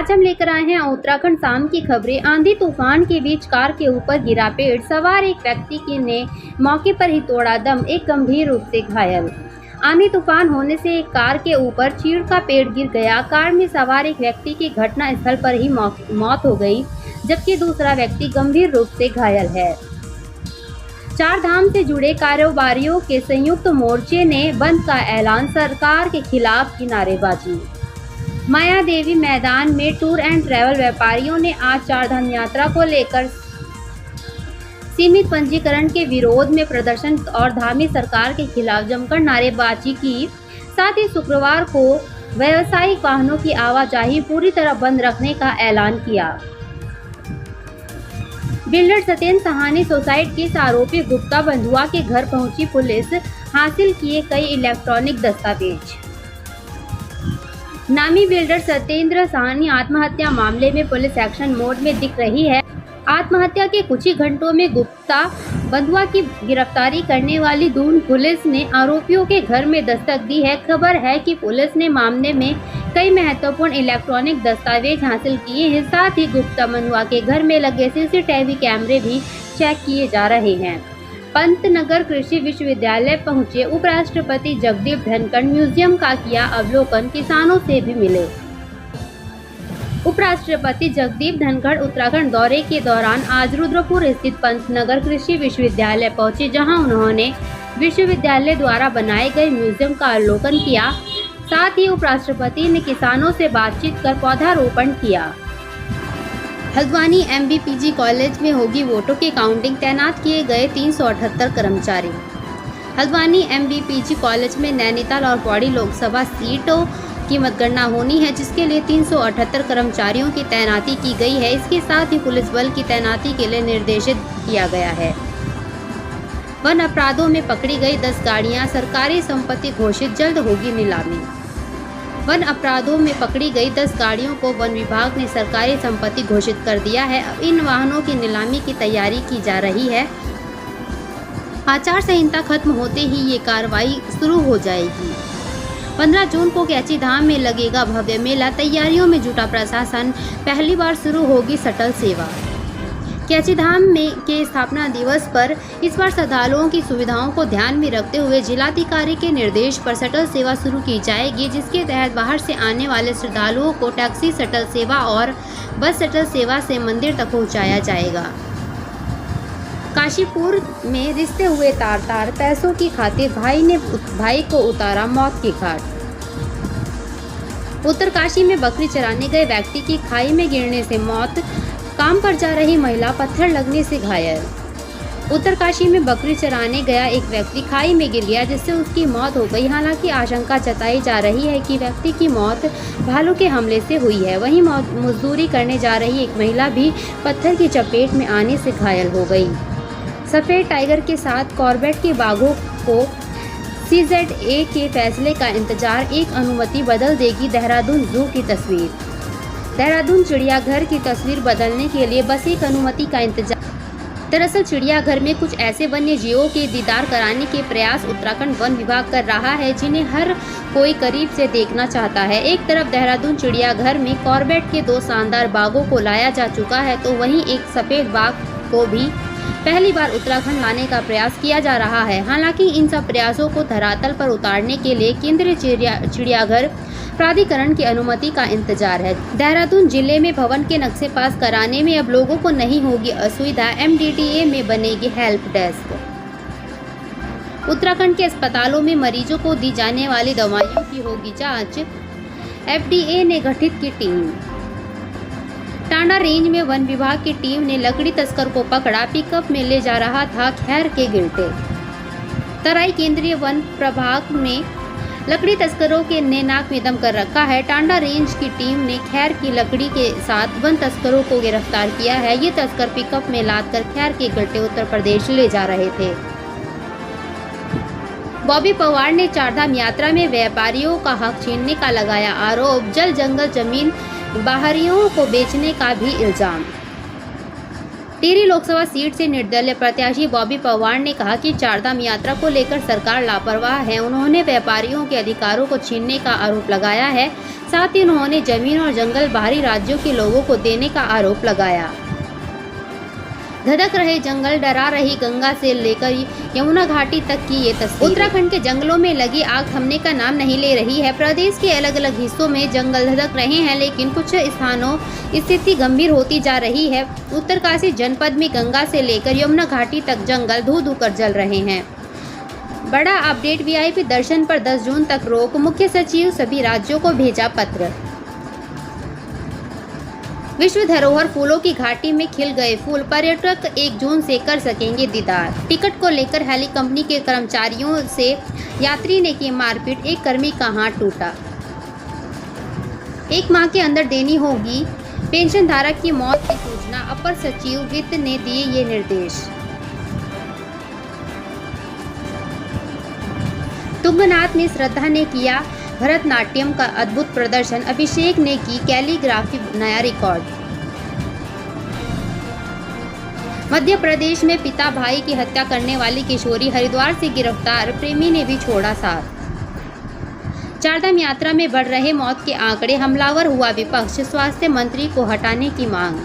आज हम लेकर आए हैं उत्तराखंड शाम की खबरें। आंधी तूफान के बीच कार के ऊपर गिरा पेड़, सवार एक व्यक्ति ने मौके पर ही तोड़ा दम, एक गंभीर रूप से घायल। आंधी तूफान होने से एक कार के ऊपर चीड़ का पेड़ गिर गया। कार में सवार एक व्यक्ति की घटना स्थल पर ही मौत हो गई, जबकि दूसरा व्यक्ति गंभीर रूप से घायल है। चार धाम से जुड़े कारोबारियों के संयुक्त मोर्चे ने बंद का ऐलान, सरकार के खिलाफ की नारेबाजी। माया देवी मैदान में टूर एंड ट्रैवल व्यापारियों ने आज चारधाम यात्रा को लेकर सीमित पंजीकरण के विरोध में प्रदर्शन और धामी सरकार के खिलाफ जमकर नारेबाजी की। साथ ही शुक्रवार को व्यावसायिक वाहनों की आवाजाही पूरी तरह बंद रखने का ऐलान किया। Builder Satyendra Sahani suicide case आरोपी गुप्ता बंधुआ के घर पहुंची पुलिस, हासिल किए कई इलेक्ट्रॉनिक दस्तावेज। नामी बिल्डर सत्येंद्र सहानी आत्महत्या मामले में पुलिस एक्शन मोड में दिख रही है। आत्महत्या के कुछ ही घंटों में गुप्ता बंधुआ की गिरफ्तारी करने वाली दून पुलिस ने आरोपियों के घर में दस्तक दी है। खबर है कि पुलिस ने मामले में कई महत्वपूर्ण इलेक्ट्रॉनिक दस्तावेज हासिल किए हैं। साथ ही गुप्ता बंधुआ के घर में लगे सीसीटीवी कैमरे भी चेक किए जा रहे हैं। पंतनगर कृषि विश्वविद्यालय पहुंचे उपराष्ट्रपति जगदीप धनखड़, म्यूजियम का किया अवलोकन, किसानों से भी मिले। उपराष्ट्रपति जगदीप धनखड़ उत्तराखंड दौरे के दौरान आज रुद्रपुर स्थित पंतनगर कृषि विश्वविद्यालय पहुंचे, जहां उन्होंने विश्वविद्यालय द्वारा बनाए गए म्यूजियम का अवलोकन किया। साथ ही उपराष्ट्रपति ने किसानों से बातचीत कर पौधारोपण किया। हल्द्वानी MBPG कॉलेज में होगी वोटों की काउंटिंग, तैनात किए गए 378 कर्मचारी। हल्द्वानी MBPG कॉलेज में नैनीताल और पौड़ी लोकसभा सीटों की मतगणना होनी है, जिसके लिए 378 कर्मचारियों की तैनाती की गई है। इसके साथ ही पुलिस बल की तैनाती के लिए निर्देशित किया गया है। वन अपराधों में पकड़ी गई 10 गाड़ियां, सरकारी संपत्ति घोषित, जल्द होगी नीलामी। वन अपराधों में पकड़ी गई 10 गाड़ियों को वन विभाग ने सरकारी संपत्ति घोषित कर दिया है। अब इन वाहनों की नीलामी की तैयारी की जा रही है। आचार संहिता खत्म होते ही ये कार्रवाई शुरू हो जाएगी। 15 जून को कैची धाम में लगेगा भव्य मेला, तैयारियों में जुटा प्रशासन, पहली बार शुरू होगी शटल सेवा। कैची धाम में के स्थापना दिवस पर इस बार श्रद्धालुओं की सुविधाओं को ध्यान में रखते हुए जिलाधिकारी के निर्देश पर शटल सेवा शुरू की जाएगी, जिसके तहत बाहर से आने वाले श्रद्धालुओं को टैक्सी शटल सेवा और बस शटल सेवा से मंदिर तक पहुंचाया जाएगा। काशीपुर में रिश्ते हुए तार-तार, पैसों की खातिर भाई को उतारा मौत की घाट। उत्तरकाशी में बकरी चराने गए व्यक्ति की खाई में गिरने से मौत, काम पर जा रही महिला पत्थर लगने से घायल। उत्तरकाशी में बकरी चराने गया एक व्यक्ति खाई में गिर गया, जिससे उसकी मौत हो गई। हालांकि आशंका जताई जा रही है कि व्यक्ति की मौत भालू के हमले से हुई है। वहीं मजदूरी करने जा रही एक महिला भी पत्थर की चपेट में आने से घायल हो गई। सफेद टाइगर के साथ कॉर्बेट के बाघों को CZA के फैसले का इंतजार, एक अनुमति बदल देगी देहरादून जू की तस्वीर। देहरादून चिड़ियाघर की तस्वीर बदलने के लिए बस एक अनुमति का इंतजार। दरअसल चिड़ियाघर में कुछ ऐसे वन्य जीवों के दीदार कराने के प्रयास उत्तराखंड वन विभाग कर रहा है, जिन्हें हर कोई करीब से देखना चाहता है। एक तरफ देहरादून चिड़ियाघर में कॉर्बेट के 2 शानदार बाघों को लाया जा चुका है, तो वहीं एक सफेद बाघ को भी पहली बार उत्तराखंड लाने का प्रयास किया जा रहा है। हालांकि इन सब प्रयासों को धरातल पर उतारने के लिए केंद्रीय चिड़ियाघर प्राधिकरण की अनुमति का इंतजार है। देहरादून जिले में भवन के नक्शे पास कराने में अब लोगों को नहीं होगी असुविधा, MDDA में बनेगी हेल्प डेस्क। उत्तराखंड के अस्पतालों में मरीजों को दी जाने वाली दवाइयों की होगी जांच, FDA ने गठित की टीम। टांडा रेंज में वन विभाग की टीम ने लकड़ी तस्कर को पकड़ा, पिकअप में ले जा रहा था खैर के गिरते। तराई केंद्रीय वन प्रभाग में लकड़ी तस्करों के ने नाक में दम कर रखा है। टांडा रेंज की टीम ने खैर की लकड़ी के साथ वन तस्करों को गिरफ्तार किया है। ये तस्कर पिकअप में लाद कर खैर के गिरते उत्तर प्रदेश ले जा रहे थे। बॉबी पवार ने चारधाम यात्रा में व्यापारियों का हक छीनने का लगाया आरोप, जल जंगल जमीन बाहरियों को बेचने का भी इल्जाम। टिहरी लोकसभा सीट से निर्दलीय प्रत्याशी बॉबी पवार ने कहा कि चारधाम यात्रा को लेकर सरकार लापरवाह है। उन्होंने व्यापारियों के अधिकारों को छीनने का आरोप लगाया है। साथ ही उन्होंने जमीन और जंगल बाहरी राज्यों के लोगों को देने का आरोप लगाया। धधक रहे जंगल, डरा रही गंगा से लेकर यमुना घाटी तक की ये तस्वीर उत्तराखंड के जंगलों में लगी आग थमने का नाम नहीं ले रही है। प्रदेश के अलग अलग हिस्सों में जंगल धधक रहे हैं, लेकिन कुछ स्थानों स्थिति गंभीर होती जा रही है। उत्तरकाशी जनपद में गंगा से लेकर यमुना घाटी तक जंगल धू धू कर जल रहे हैं। बड़ा अपडेट, वीआईपी दर्शन पर 10 जून तक रोक, मुख्य सचिव सभी राज्यों को भेजा पत्र। विश्व धरोहर फूलों की घाटी में खिल गए फूल, पर्यटक 1 जून से कर सकेंगे दीदार। टिकट को लेकर हेली कंपनी के कर्मचारियों से यात्री ने की मारपीट, एक कर्मी का हाथ टूटा। 1 माह के अंदर देनी होगी पेंशन धारक की मौत की सूचना, अपर सचिव वित्त ने दिए ये निर्देश। तुंगनाथ में श्रद्धा ने किया भरतनाट्यम का अद्भुत प्रदर्शन, अभिषेक ने की कैलीग्राफी नया रिकॉर्ड। मध्य प्रदेश में पिता भाई की हत्या करने वाली किशोरी हरिद्वार से गिरफ्तार, प्रेमी ने भी छोड़ा साथ। चारधाम यात्रा में बढ़ रहे मौत के आंकड़े, हमलावर हुआ विपक्ष, स्वास्थ्य मंत्री को हटाने की मांग।